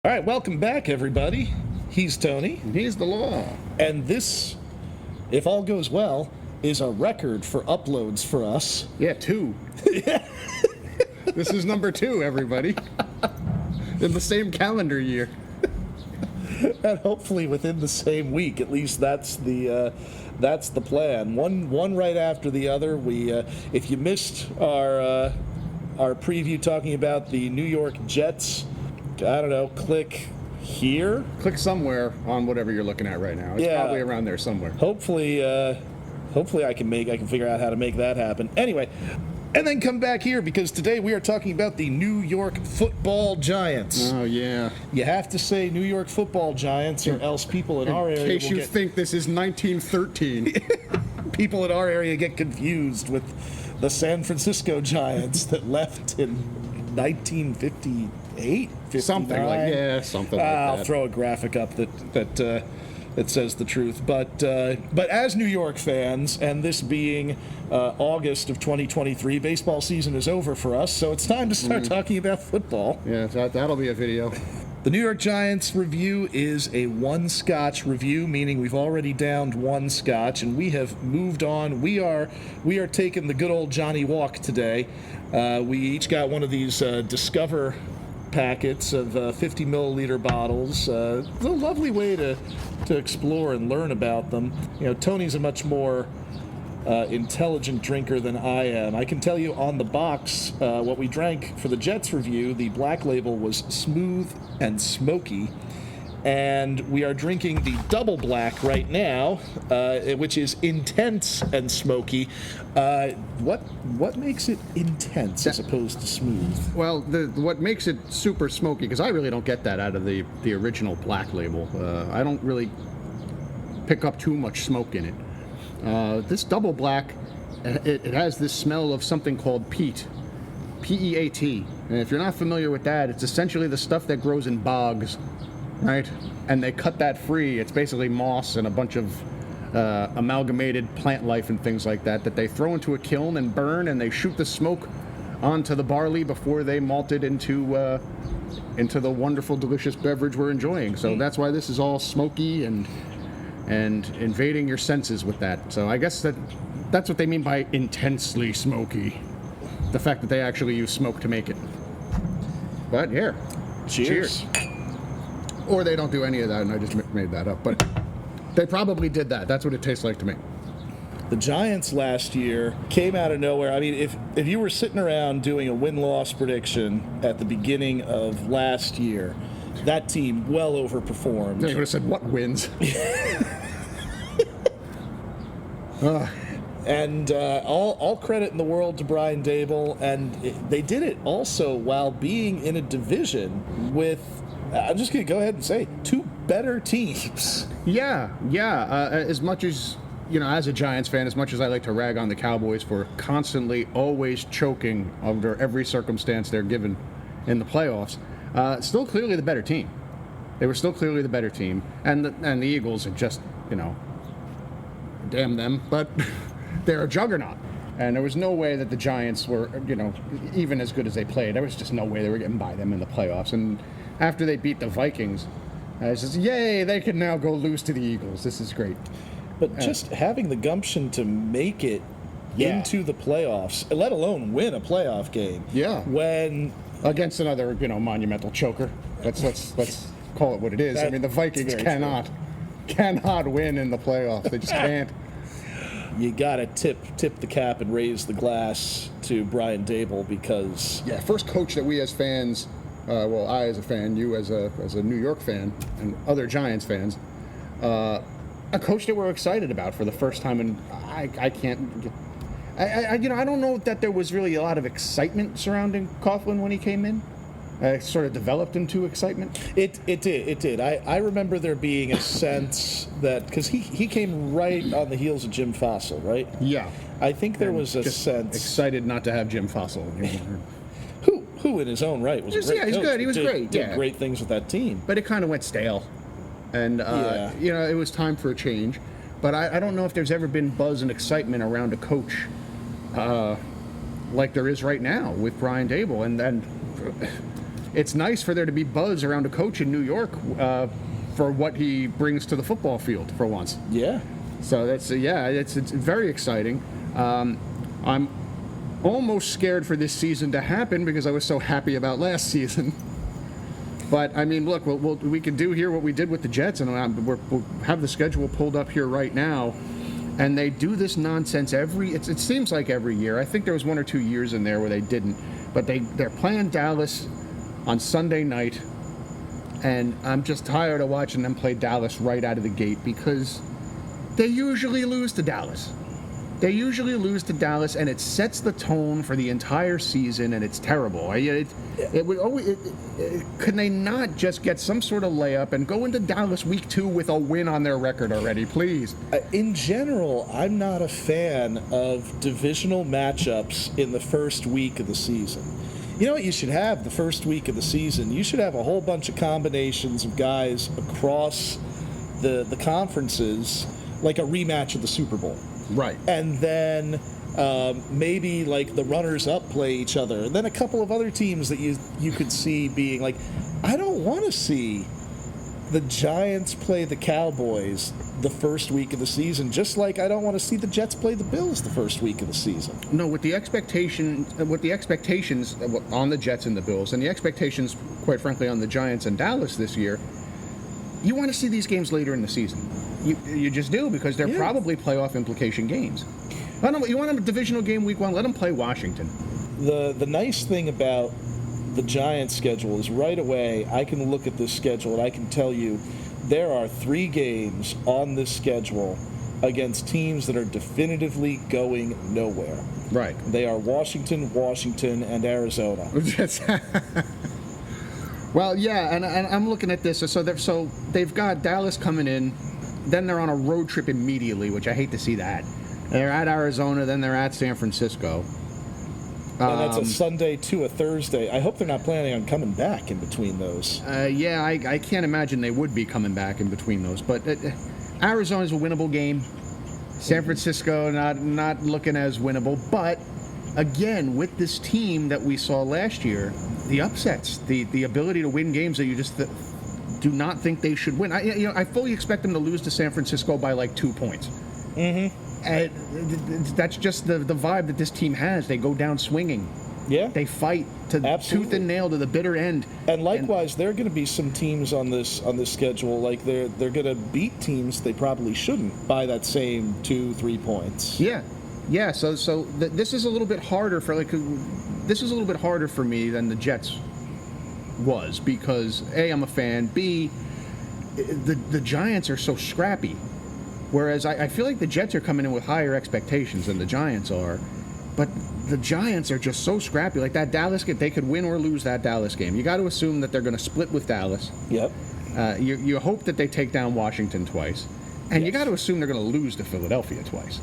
All right, welcome back, everybody. He's Tony. And he's the law. And this, if all goes well, is a record for uploads for us. Yeah, 2. This is number 2, everybody. In the same calendar year. And hopefully within the same week. At least that's the plan. One right after the other. If you missed our preview talking about the New York Jets, I don't know, click here. Click somewhere on whatever you're looking at right now. It's probably around there somewhere. Hopefully I can figure out how to make that happen. Anyway, and then come back here because today we are talking about the New York Football Giants. Oh yeah. You have to say New York Football Giants, or else people in our area. In case you think this is 1913. People in our area get confused with the San Francisco Giants that left in 1958. 59? Something like that. I'll throw a graphic up that says the truth. But as New York fans, and this being August of 2023, baseball season is over for us, so it's time to start talking about football. Yeah, that'll be a video. The New York Giants review is a one-scotch review, meaning we've already downed one scotch, and we have moved on. We are taking the good old Johnny Walk today. We each got one of these Discover packets of 50 milliliter bottles. It's a lovely way to explore and learn about them. You know, Tony's a much more intelligent drinker than I am. I can tell you on the box what we drank for the Jets review. The black label was smooth and smoky, and we are drinking the double black right now, which is intense and smoky. What makes it intense as opposed to smooth? Well, what makes it super smoky, because I really don't get that out of the original black label. I don't really pick up too much smoke in it. This double black, it has this smell of something called peat. P-E-A-T. And if you're not familiar with that, it's essentially the stuff that grows in bogs, right? And they cut that free. It's basically moss and a bunch of amalgamated plant life and things like that they throw into a kiln and burn, and they shoot the smoke onto the barley before they malt it into the wonderful, delicious beverage we're enjoying. So that's why this is all smoky and invading your senses with that. So I guess that's what they mean by intensely smoky. The fact that they actually use smoke to make it. But here, Cheers. Or they don't do any of that, and I just made that up. But they probably did that. That's what it tastes like to me. The Giants last year came out of nowhere. I mean, if you were sitting around doing a win-loss prediction at the beginning of last year, that team well overperformed. They would have said, what wins? And all credit in the world to Brian Dable, and they did it also while being in a division with, I'm just going to go ahead and say, 2 better teams. Yeah. As much as, as a Giants fan, as much as I like to rag on the Cowboys for constantly always choking under every circumstance they're given in the playoffs, still clearly the better team. They were still clearly the better team. And the Eagles are just, damn them, but they're a juggernaut. And there was no way that the Giants were, even as good as they played. There was just no way they were getting by them in the playoffs. And after they beat the Vikings, I said, yay, they can now go lose to the Eagles. This is great. But just having the gumption to make it into the playoffs, let alone win a playoff game. Yeah. When against another, monumental choker. Let's call it what it is. I mean, the Vikings cannot win in the playoffs. They just can't. You gotta tip the cap and raise the glass to Brian Dable because first coach that we as fans, I as a fan, you as a New York fan, and other Giants fans, a coach that we're excited about for the first time, and I don't know that there was really a lot of excitement surrounding Coughlin when he came in. It sort of developed into excitement. It did. I remember there being a sense that, because he came right on the heels of Jim Fossil, right? Yeah. I think there was a sense. Excited not to have Jim Fossil. Who in his own right was a great coach. He's good. He was great. Did great things with that team. But it kind of went stale. And, it was time for a change. But I don't know if there's ever been buzz and excitement around a coach like there is right now with Brian Dable. And it's nice for there to be buzz around a coach in New York for what he brings to the football field for once. Yeah. So that's it's very exciting. I'm almost scared for this season to happen because I was so happy about last season. But I mean, look, we can do here what we did with the Jets, and we'll have the schedule pulled up here right now. And they do this nonsense it seems like every year. I think there was 1 or 2 years in there where they didn't. But they're playing Dallas on Sunday night, and I'm just tired of watching them play Dallas right out of the gate because they usually lose to Dallas. They usually lose to Dallas, and it sets the tone for the entire season, and it's terrible. Could they not just get some sort of layup and go into Dallas week 2 with a win on their record already, please? In general, I'm not a fan of divisional matchups in the first week of the season. You know what you should have the first week of the season? You should have a whole bunch of combinations of guys across the conferences, like a rematch of the Super Bowl. Right. And then maybe like the runners-up play each other. And then a couple of other teams that you could see being like, I don't want to see the Giants play the Cowboys the first week of the season, just like I don't want to see the Jets play the Bills the first week of the season. No, with the expectations on the Jets and the Bills, and the expectations, quite frankly, on the Giants and Dallas this year, you want to see these games later in the season. You just do, because they're probably playoff implication games. You want a divisional game week 1, let them play Washington. The nice thing about the Giants schedule is right away I can look at this schedule and I can tell you there are 3 games on this schedule against teams that are definitively going nowhere. Right. They are Washington, and Arizona. Well, yeah, and I'm looking at this. So they've got Dallas coming in, then they're on a road trip immediately, which I hate to see that. They're at Arizona, then they're at San Francisco. And that's a Sunday to a Thursday. I hope they're not planning on coming back in between those. I can't imagine they would be coming back in between those. But Arizona's a winnable game. San Francisco not looking as winnable. But again, with this team that we saw last year, the upsets, the ability to win games that you just do not think they should win. I fully expect them to lose to San Francisco by like 2 points. Mm-hmm. And that's just the vibe that this team has. They go down swinging. Yeah. They fight to tooth and nail to the bitter end. And likewise, there are going to be some teams on this schedule, like they're going to beat teams they probably shouldn't by that same 2-3 points. Yeah. So this is a little bit harder for me than the Jets was, because A, I'm a fan. B, the Giants are so scrappy. Whereas I feel like the Jets are coming in with higher expectations than the Giants are. But the Giants are just so scrappy. Like that Dallas game, they could win or lose that Dallas game. You got to assume that they're going to split with Dallas. Yep. You hope that they take down Washington twice. And you got to assume they're going to lose to Philadelphia twice.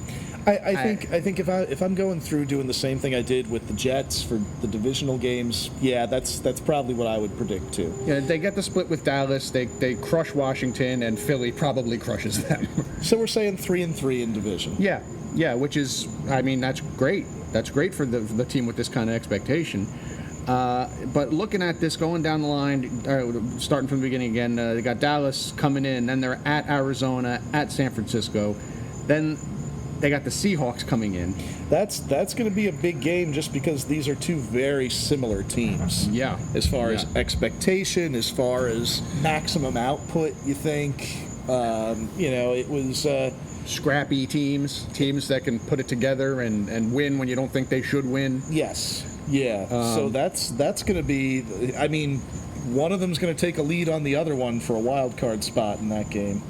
I think if I'm going through doing the same thing I did with the Jets for the divisional games, that's probably what I would predict too. Yeah, they get the split with Dallas, they crush Washington, and Philly probably crushes them. So we're saying 3-3 in division. Yeah, which is, that's great. That's great for the team with this kind of expectation. But looking at this, going down the line, starting from the beginning again, they got Dallas coming in, then they're at Arizona, at San Francisco, then they got the Seahawks coming in. That's going to be a big game just because these are two very similar teams. Yeah. As far as expectation, as far as maximum output, you think. It was scrappy teams that can put it together and win when you don't think they should win. Yes. Yeah. So that's going to be. One of them's going to take a lead on the other one for a wild card spot in that game.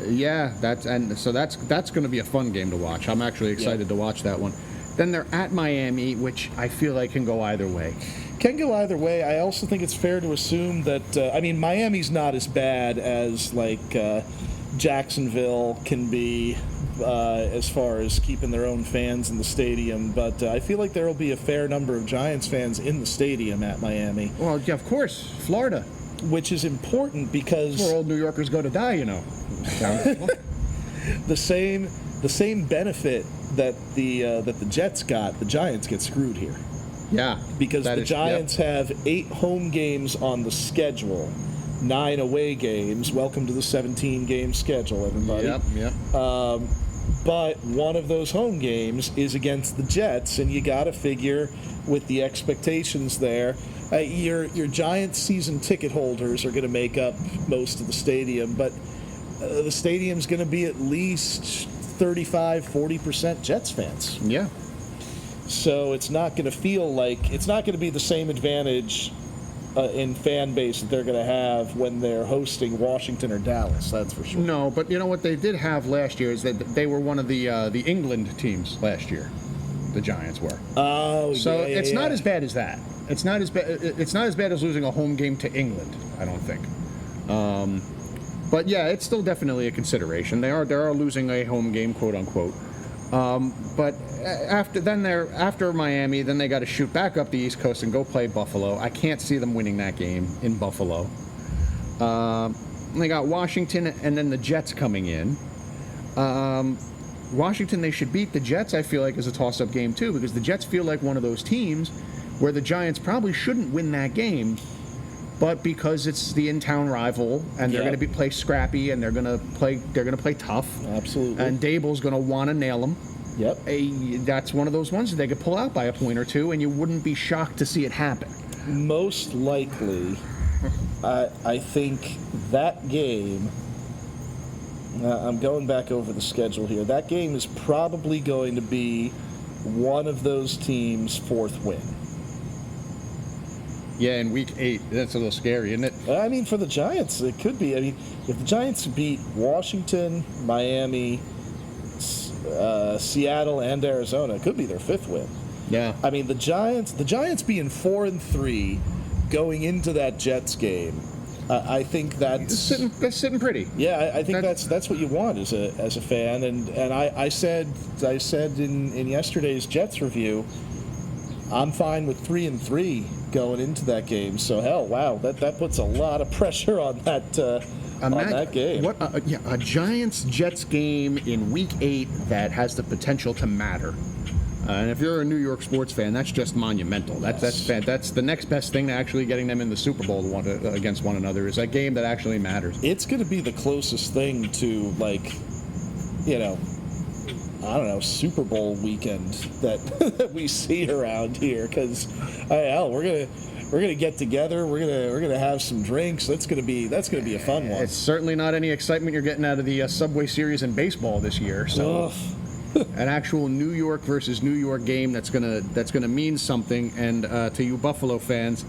That's going to be a fun game to watch. I'm actually excited to watch that one. Then they're at Miami, which I feel like can go either way. Can go either way. I also think it's fair to assume that Miami's not as bad as Jacksonville can be as far as keeping their own fans in the stadium, but I feel like there will be a fair number of Giants fans in the stadium at Miami. Well, yeah, of course, Florida. Which is important because where old New Yorkers go to die, the same benefit that the Jets got, the Giants get screwed here. Yeah. because that the is- Giants have 8 home games on the schedule, 9 away games. Welcome to the 17-game schedule, everybody. Yep. But one of those home games is against the Jets, and you got to figure with the expectations there, your Giants season ticket holders are going to make up most of the stadium, but the stadium's going to be at least 35-40% Jets fans. Yeah. So it's not going to feel like, it's not going to be the same advantage in fan base that they're going to have when they're hosting Washington or Dallas, that's for sure. No, but you know what they did have last year is that they were one of the England teams last year. The Giants were. Oh, So yeah, it's yeah. not as bad as that. It's not as bad. It's not as bad as losing a home game to England. I don't think. But yeah, it's still definitely a consideration. They are losing a home game, quote unquote. But after Miami, then they got to shoot back up the East Coast and go play Buffalo. I can't see them winning that game in Buffalo. They got Washington and then the Jets coming in. Washington, they should beat the Jets, I feel like, is a toss-up game too, because the Jets feel like one of those teams where the Giants probably shouldn't win that game, but because it's the in-town rival and they're Yeah. going to play scrappy and they're going to play tough. Absolutely. And Dable's going to want to nail them. Yep. That's one of those ones that they could pull out by a point or two, and you wouldn't be shocked to see it happen. Most likely, I think that game, I'm going back over the schedule here, that game is probably going to be one of those teams' 4th win. Yeah, in week 8, that's a little scary, isn't it? I mean, for the Giants, it could be. I mean, if the Giants beat Washington, Miami, Seattle, and Arizona, it could be their 5th win. Yeah. I mean, the Giants being 4-3 going into that Jets game, I think that's sitting pretty. Yeah, I think that's what you want as a fan, and I said in yesterday's Jets review, I'm fine with 3-3 going into that game. So hell, wow, that puts a lot of pressure on that game. A Giants-Jets game in Week 8 that has the potential to matter. And if you're a New York sports fan, that's just monumental. That's the next best thing to actually getting them in the Super Bowl against one another is that game that actually matters. It's going to be the closest thing to, like, you know, I don't know, Super Bowl weekend that we see around here, because we're gonna get together, we're gonna have some drinks. That's gonna be a fun one. It's certainly not any excitement you're getting out of the Subway Series in baseball this year. So an actual New York versus New York game that's gonna mean something. And to you Buffalo fans,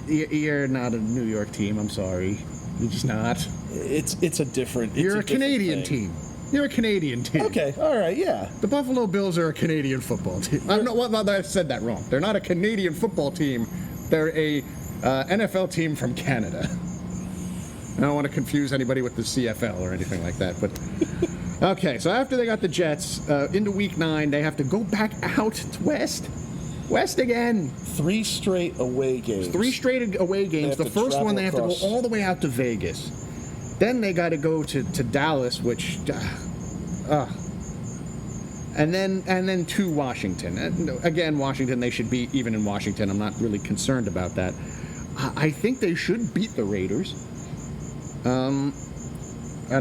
you're not a New York team. I'm sorry, you're just not. It's a different. You're a Canadian team. You're a Canadian team. Okay, all right, yeah. The Buffalo Bills are a Canadian football team. I said that wrong. They're not a Canadian football team. They're a NFL team from Canada. I don't want to confuse anybody with the CFL or anything like that. But okay, so after they got the Jets into Week 9, they have to go back out west again. 3 straight away games. 3 straight away games. The first one they have to go all the way out to Vegas. Then they got to go to Dallas, which, and then to Washington. And again, Washington, they should beat even in Washington. I'm not really concerned about that. I think they should beat the Raiders. And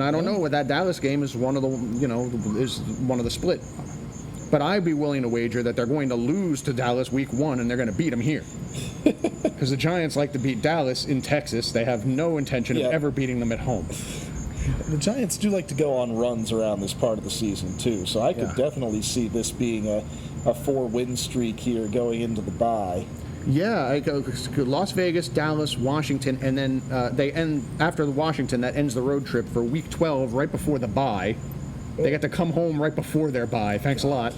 I don't know, that Dallas game is one of the split. But I'd be willing to wager that they're going to lose to Dallas Week 1 and they're going to beat them here. Because the Giants like to beat Dallas in Texas. They have no intention of ever beating them at home. The Giants do like to go on runs around this part of the season, too. So I could definitely see this being a 4-win streak here going into the bye. Yeah, I go Las Vegas, Dallas, Washington, and then they end after the Washington. That ends the road trip for Week 12, right before the bye. They get to come home right before their bye. Thanks a lot.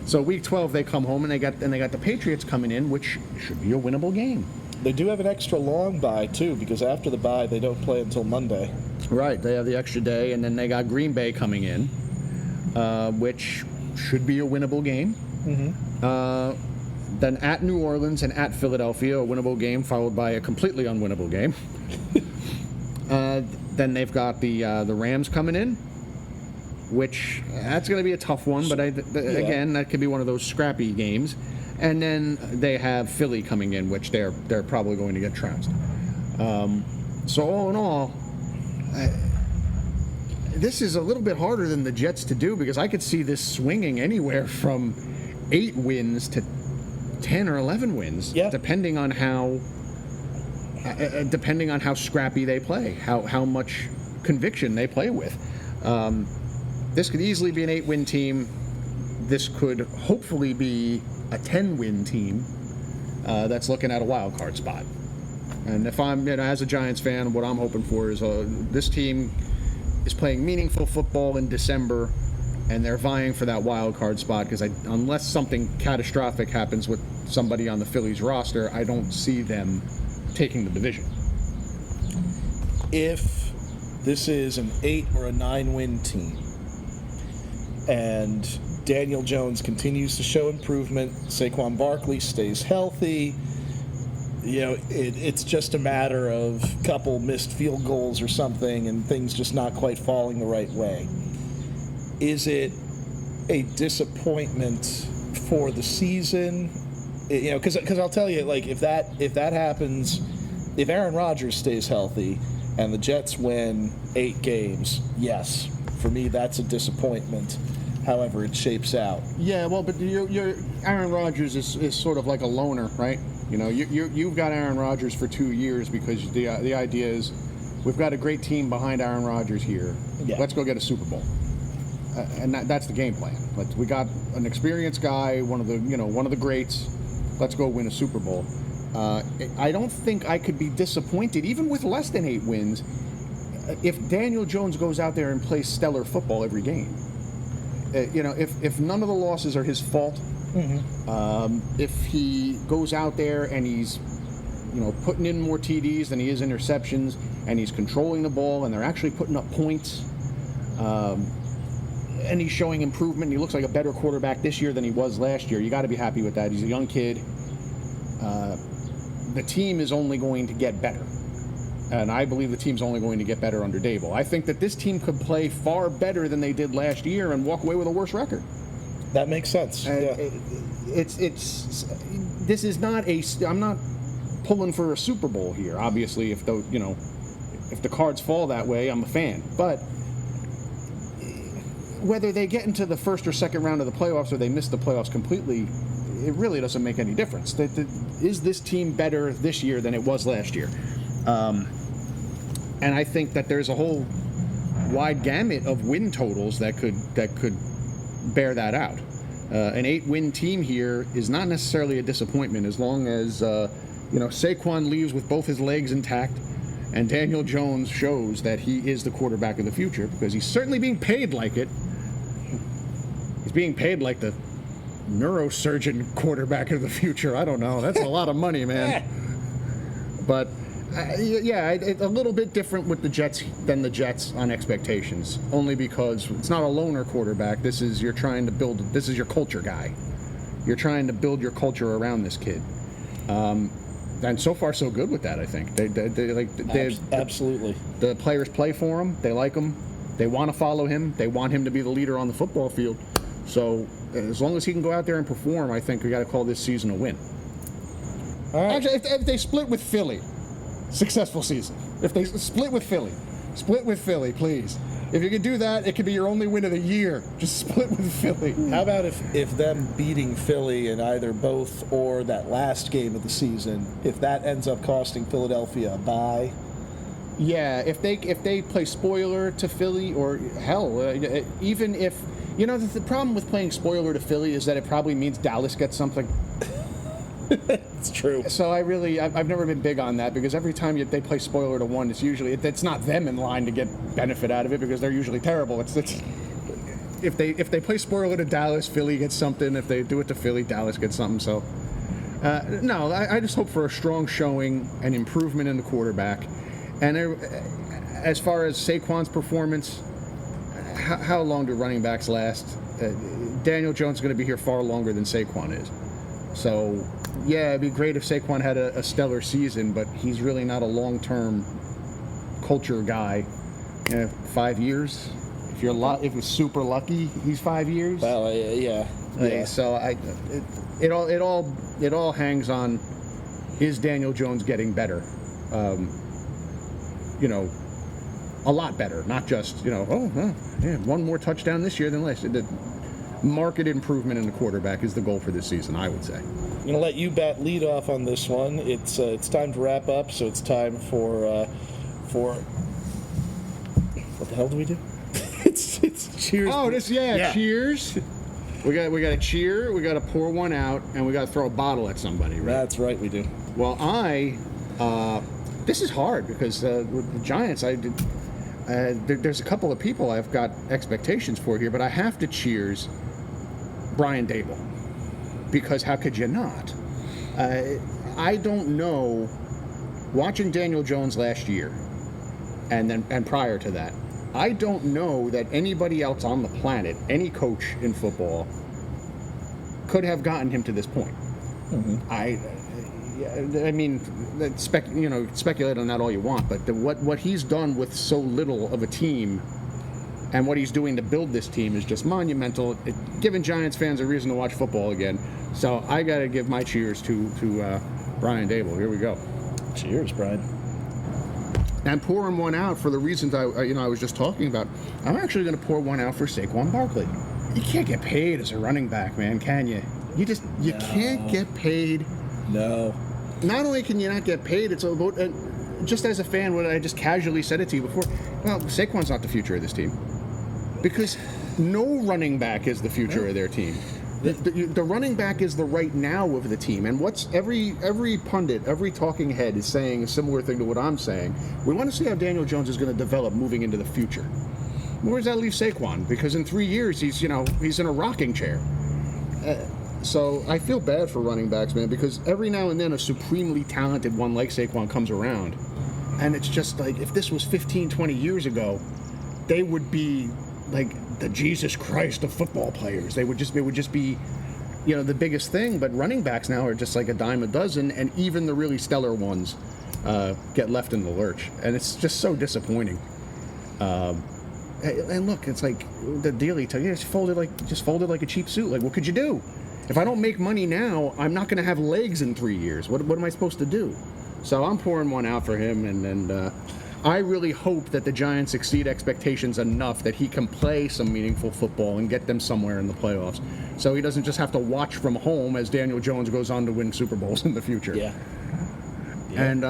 So Week 12 they come home and they got the Patriots coming in, which should be a winnable game. They do have an extra long bye too, because after the bye they don't play until Monday. Right, they have the extra day, and then they got Green Bay coming in, which should be a winnable game. Then at New Orleans and at Philadelphia, a winnable game followed by a completely unwinnable game. Then they've got the Rams coming in, which that's going to be a tough one, but again, that could be one of those scrappy games. And then they have Philly coming in, which they're probably going to get trounced. So all in all, this is a little bit harder than the Jets to do, because I could see this swinging anywhere from 8 wins to 10 or 11 wins, depending on how scrappy they play, how much conviction they play with. This could easily be an 8-win team. This could hopefully be a 10-win team that's looking at a wild card spot. And if I'm, as a Giants fan, what I'm hoping for is this team is playing meaningful football in December, and they're vying for that wild card spot, because unless something catastrophic happens with somebody on the Phillies roster, I don't see them taking the division. If this is an 8 or a 9-win team, and Daniel Jones continues to show improvement, Saquon Barkley stays healthy, it's just a matter of a couple missed field goals or something and things just not quite falling the right way. Is it a disappointment for the season? Because I'll tell you, like, if that happens, if Aaron Rodgers stays healthy and the Jets win 8 games, yes, for me that's a disappointment. However it shapes out. Yeah, well, but your Aaron Rodgers is sort of like a loner, right? You've got Aaron Rodgers for 2 years because the idea is we've got a great team behind Aaron Rodgers here. Yeah. Let's go get a Super Bowl, and that's the game plan. We got an experienced guy, one of the greats. Let's go win a Super Bowl. I don't think I could be disappointed, even with less than 8 wins, if Daniel Jones goes out there and plays stellar football every game. If none of the losses are his fault, if he goes out there and he's, putting in more TDs than he is interceptions, and he's controlling the ball, and they're actually putting up points, and he's showing improvement, and he looks like a better quarterback this year than he was last year, you got to be happy with that. He's a young kid. The team is only going to get better. And I believe the team's only going to get better under Dable. I think that this team could play far better than they did last year and walk away with a worse record. That makes sense. This is not I'm not pulling for a Super Bowl here. Obviously, if the cards fall that way, I'm a fan. But whether they get into the first or second round of the playoffs or they miss the playoffs completely, it really doesn't make any difference. Is this team better this year than it was last year? And I think that there's a whole wide gamut of win totals that could bear that out. An 8-win team here is not necessarily a disappointment as long as Saquon leaves with both his legs intact and Daniel Jones shows that he is the quarterback of the future, because he's certainly being paid like it. He's being paid like the neurosurgeon quarterback of the future. I don't know. That's a lot of money, man. But a little bit different with the Jets than the Jets on expectations, only because it's not a loner quarterback. This is your culture guy. You're trying to build your culture around this kid. And so far, so good with that, I think. Absolutely. The players play for him. They like him. They want to follow him. They want him to be the leader on the football field. So as long as he can go out there and perform, I think we got to call this season a win. All right. Actually, if they split with Philly, successful season. If they split with Philly, please. If you can do that, it could be your only win of the year. Just split with Philly. How about if them beating Philly in either both or that last game of the season, if that ends up costing Philadelphia a bye? Yeah, if they play spoiler to Philly, or hell, even if the problem with playing spoiler to Philly is that it probably means Dallas gets something. It's true. So I've never been big on that, because every time they play spoiler to one, it's not them in line to get benefit out of it, because they're usually terrible. It's if they play spoiler to Dallas, Philly gets something. If they do it to Philly, Dallas gets something. So no, I just hope for a strong showing and improvement in the quarterback. And as far as Saquon's performance, how long do running backs last? Daniel Jones is going to be here far longer than Saquon is. So, yeah, it'd be great if Saquon had a stellar season, but he's really not a long-term culture guy. 5 years, If you're super lucky, he's 5 years. Well, yeah. So it all hangs on, is Daniel Jones getting better? A lot better, not just one more touchdown this year than last. The market improvement in the quarterback is the goal for this season, I would say. I'm gonna let you lead off on this one. It's time to wrap up, so it's time for what the hell do we do? it's cheers. Oh, cheers. We got to cheer, we got to pour one out, and we got to throw a bottle at somebody, right? That's right, we do. Well, this is hard because with the Giants, there's a couple of people I've got expectations for here, but I have to cheers Brian Dable, because how could you not? I don't know. Watching Daniel Jones last year, and prior to that, I don't know that anybody else on the planet, any coach in football, could have gotten him to this point. Mm-hmm. I mean, speculate on that all you want, but what he's done with so little of a team, and what he's doing to build this team is just monumental. Giving Giants fans a reason to watch football again. So I got to give my cheers to Brian Dable. Here we go. Cheers, Brian. And pouring one out for the reasons I was just talking about. I'm actually going to pour one out for Saquon Barkley. You can't get paid as a running back, man, can you? You can't get paid. No. Not only can you not get paid, it's about, just as a fan, what I just casually said it to you before, well, Saquon's not the future of this team. Because no running back is the future of their team. The running back is the right now of the team, and what's every pundit, every talking head is saying a similar thing to what I'm saying. We want to see how Daniel Jones is going to develop moving into the future. Where does that leave Saquon? Because in 3 years he's in a rocking chair. So I feel bad for running backs, man, because every now and then a supremely talented one like Saquon comes around, and it's just like, if this was 15, 20 years ago, they would be like the Jesus Christ of football players. It would just be, the biggest thing. But running backs now are just like a dime a dozen, and even the really stellar ones get left in the lurch, and it's just so disappointing. And look, it's like the deal he took. Just folded like a cheap suit. Like, what could you do? If I don't make money now, I'm not going to have legs in 3 years. What am I supposed to do? So I'm pouring one out for him, and I really hope that the Giants exceed expectations enough that he can play some meaningful football and get them somewhere in the playoffs, so he doesn't just have to watch from home as Daniel Jones goes on to win Super Bowls in the future. Yeah. And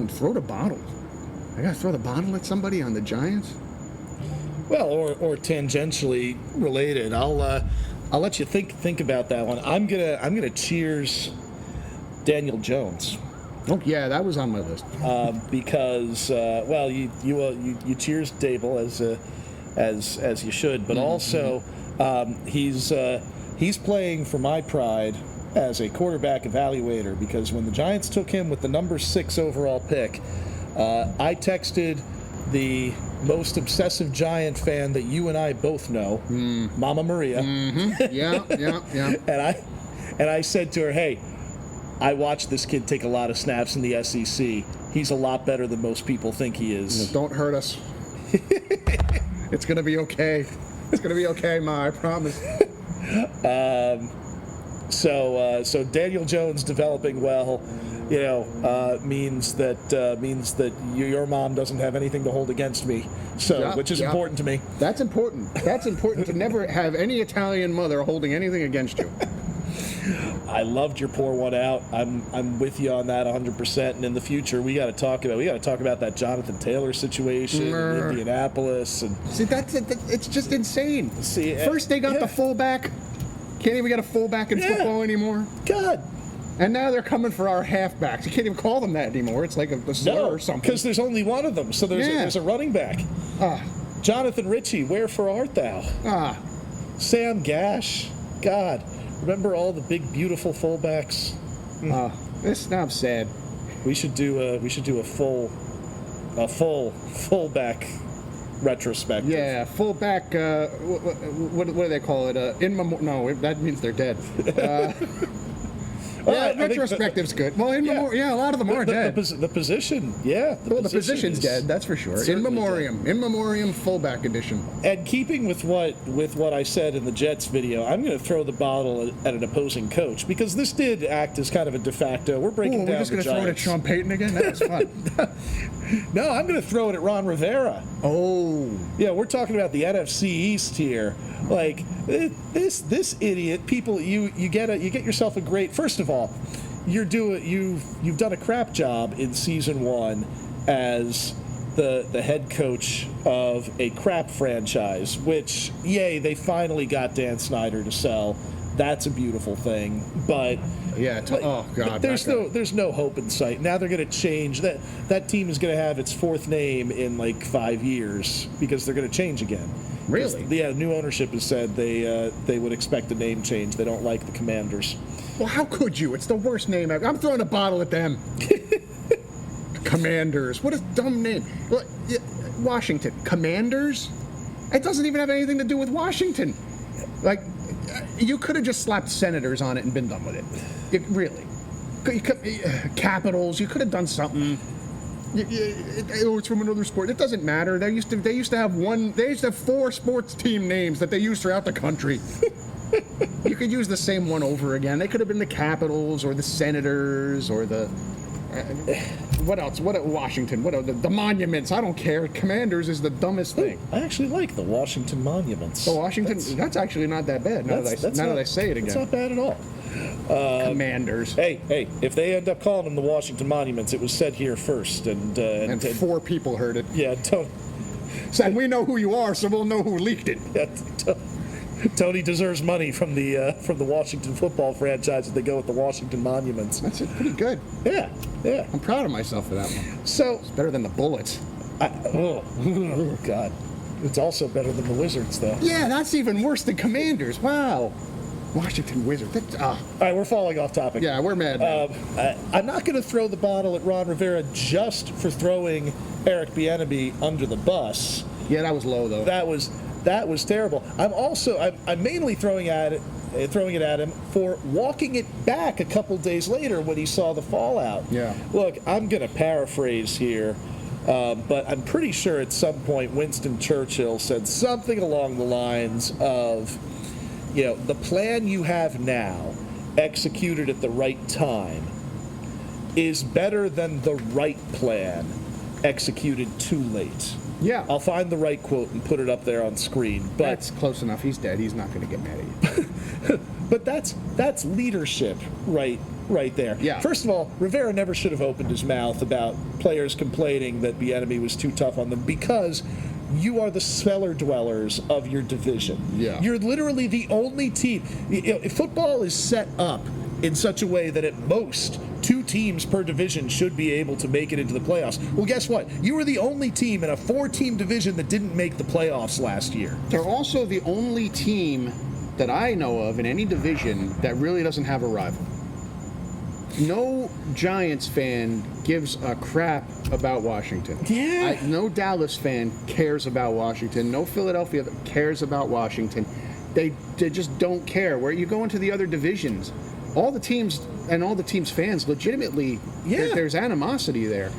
throw the bottle. I got to throw the bottle at somebody on the Giants? Well, or tangentially related. I'll let you think about that one. I'm gonna cheers Daniel Jones. Oh yeah, that was on my list. Because you cheers Dable as you should, but also he's playing for my pride as a quarterback evaluator, because when the Giants took him with the number 6 overall pick, I texted the most obsessive Giant fan that you and I both know, Mama Maria. Mm-hmm. Yeah. And I said to her, hey, I watched this kid take a lot of snaps in the SEC. He's a lot better than most people think he is. Don't hurt us. It's going to be okay. It's going to be okay, Ma, I promise. So Daniel Jones developing well, means that your mom doesn't have anything to hold against me. So, which is important to me. That's important. That's important to never have any Italian mother holding anything against you. I loved your pour one out. I'm with you on that 100%. And in the future, we got to talk about that Jonathan Taylor situation in Indianapolis. And see, it's just insane. See, first they got the fullback. Can't even get a fullback in football anymore. God. And now they're coming for our halfbacks. You can't even call them that anymore. It's like a slur or something. Because there's only one of them. So there's a running back. Jonathan Ritchie, wherefore art thou? Sam Gash. God. Remember all the big, beautiful fullbacks? Now I'm sad. We should do a fullback retrospective. Yeah, fullback. What do they call it? No, that means they're dead. Yeah, retrospective's good. Well, a lot of them are dead. The position, the position's dead. That's for sure. In memoriam, fullback edition. And keeping with what I said in the Jets video, I'm going to throw the bottle at an opposing coach because this did act as kind of a de facto. We're breaking down. We're just going to throw it at Sean Payton again. That was fun. No, I'm going to throw it at Ron Rivera. Oh, yeah, we're talking about the NFC East here. Like this idiot. People, you get yourself a great. First of all, you've done a crap job in season 1 as the head coach of a crap franchise. Which, yay, they finally got Dan Snyder to sell. That's a beautiful thing, but yeah. Oh God, there's no hope in sight. Now they're going to change that. That team is going to have its 4th name in like 5 years because they're going to change again. Really? Yeah. New ownership has said they would expect a name change. They don't like the Commanders. Well, how could you? It's the worst name ever. I'm throwing a bottle at them. Commanders. What a dumb name. Well, Washington. Commanders? It doesn't even have anything to do with Washington. Like. You could have just slapped Senators on it and been done with it. Really. Capitals, you could have done something. It's from another sport. It doesn't matter. They used to have 4 sports team names that they used throughout the country. You could use the same one over again. They could have been the Capitals or the Senators or the what else? What Washington? What the Monuments? I don't care. Commanders is the dummest thing. I actually like the Washington Monuments. The Washington. That's actually not that bad. Now that I say it again, it's not bad at all. Commanders. Hey! If they end up calling them the Washington Monuments, it was said here first, and 4 people heard it. Yeah, and we know who you are, so we'll know who leaked it. Yeah, Tony deserves money from the Washington football franchise if they go with the Washington Monuments. That's pretty good. Yeah. I'm proud of myself for that one. So it's better than the Bullets. Oh God, it's also better than the Wizards, though. Yeah, that's even worse than Commanders. Wow. Washington Wizards. All right, we're falling off topic. Yeah, we're mad. I'm not going to throw the bottle at Ron Rivera just for throwing Eric Bieniemy under the bus. Yeah, that was low though. That was terrible. I'm mainly throwing it at him for walking it back a couple days later when he saw the fallout. Yeah. Look, I'm going to paraphrase here, but I'm pretty sure at some point Winston Churchill said something along the lines of, the plan you have now, executed at the right time, is better than the right plan, executed too late. Yeah. I'll find the right quote and put it up there on screen. But that's close enough. He's dead. He's not going to get mad at you. But that's leadership right there. Yeah. First of all, Rivera never should have opened his mouth about players complaining that Bieniemy was too tough on them because you are the cellar dwellers of your division. Yeah. You're literally the only team. Football is set up in such a way that at most 2 teams per division should be able to make it into the playoffs. Well, guess what? You were the only team in a 4-team division that didn't make the playoffs last year. They're also the only team that I know of in any division that really doesn't have a rival. No Giants fan gives a crap about Washington. Yeah. No Dallas fan cares about Washington. No Philadelphia cares about Washington. They just don't care. Where you go into the other divisions, all the teams and all the teams' fans legitimately, there's animosity there.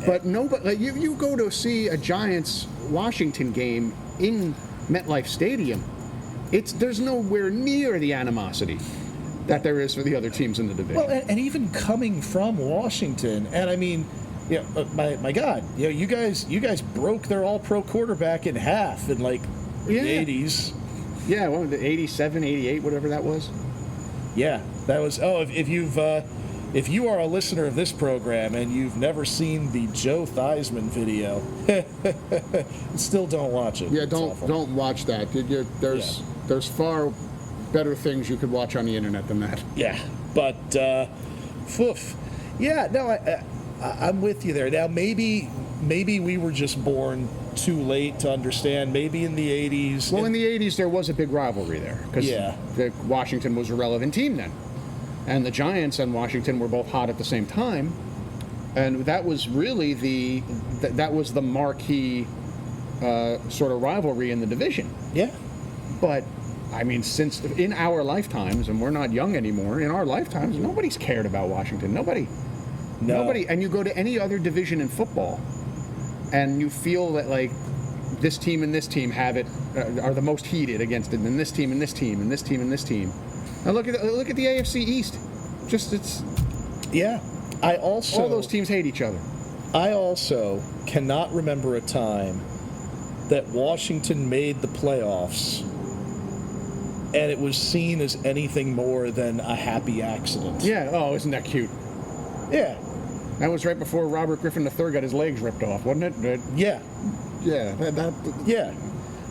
But nobody, like you go to see a Giants Washington game in MetLife Stadium, there's nowhere near the animosity that there is for the other teams in the division. Well, and even coming from Washington, and I mean, my God, you guys broke their All-Pro quarterback in half in like the 80s. Yeah, what was it, 87, 88, whatever that was? Yeah, that was. Oh, if you are a listener of this program and you've never seen the Joe Theismann video, still don't watch it. Yeah, don't watch that. There's far better things you could watch on the internet than that. Yeah, but yeah, no, I'm with you there. Now maybe we were just born too late to understand. Maybe in the 80s. Well, in the 80s there was a big rivalry there because Washington was a relevant team then, and the Giants and Washington were both hot at the same time, and that was really that was the marquee sort of rivalry in the division. Yeah, but I mean, since in our lifetimes, and we're not young anymore, in our lifetimes, nobody's cared about Washington. Nobody. No. Nobody. And you go to any other division in football, and you feel that, like, this team and this team have it, are the most heated against it, and this team and this team and this team and this team. Now look at the AFC East. Just, it's... Yeah. all those teams hate each other. I also cannot remember a time that Washington made the playoffs and it was seen as anything more than a happy accident. Yeah. Oh, isn't that cute? Yeah. That was right before Robert Griffin III got his legs ripped off, wasn't it? Yeah. Yeah. Yeah.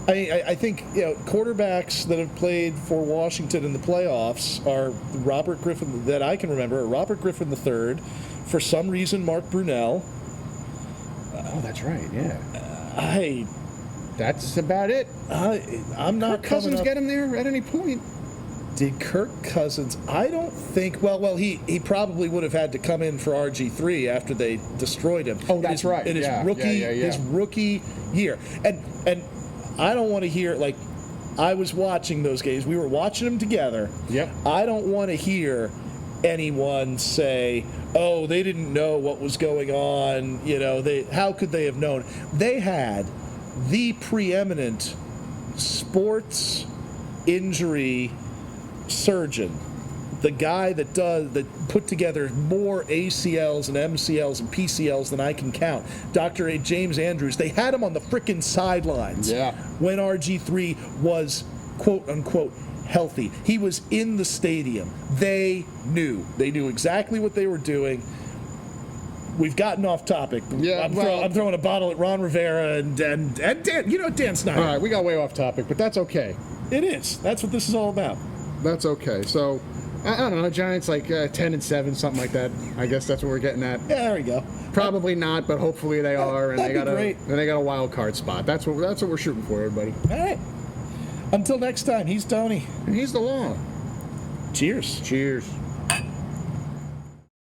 I think, quarterbacks that have played for Washington in the playoffs are Robert Griffin, that I can remember, Robert Griffin III, for some reason Mark Brunell. Oh, that's right, yeah. That's about it. I'm not Kirk Cousins coming up. get him there at any point? Did Kirk Cousins? I don't think. Well, he probably would have had to come in for RG3 after they destroyed him. Oh, that's right. In his rookie year, and I don't want to hear, like, I was watching those games. We were watching them together. Yep. I don't want to hear anyone say, "Oh, they didn't know what was going on." How could they have known? They had the preeminent sports injury surgeon, the guy that put together more ACLs and MCLs and PCLs than I can count, Dr. James Andrews. They had him on the frickin' sidelines when RG3 was quote unquote healthy. He was in the stadium. They knew exactly what they were doing. We've gotten off topic. Yeah, I'm throwing a bottle at Ron Rivera and Dan, Dan Snyder. All right, we got way off topic, but that's okay. It is. That's what this is all about. That's okay. So, I don't know, Giants like 10-7, something like that. I guess that's what we're getting at. Yeah, there we go. Probably not, but hopefully they are, and they got great. a wild card spot. That's what we're shooting for, everybody. All right. Until next time, he's Tony. And he's the law. Cheers. Cheers.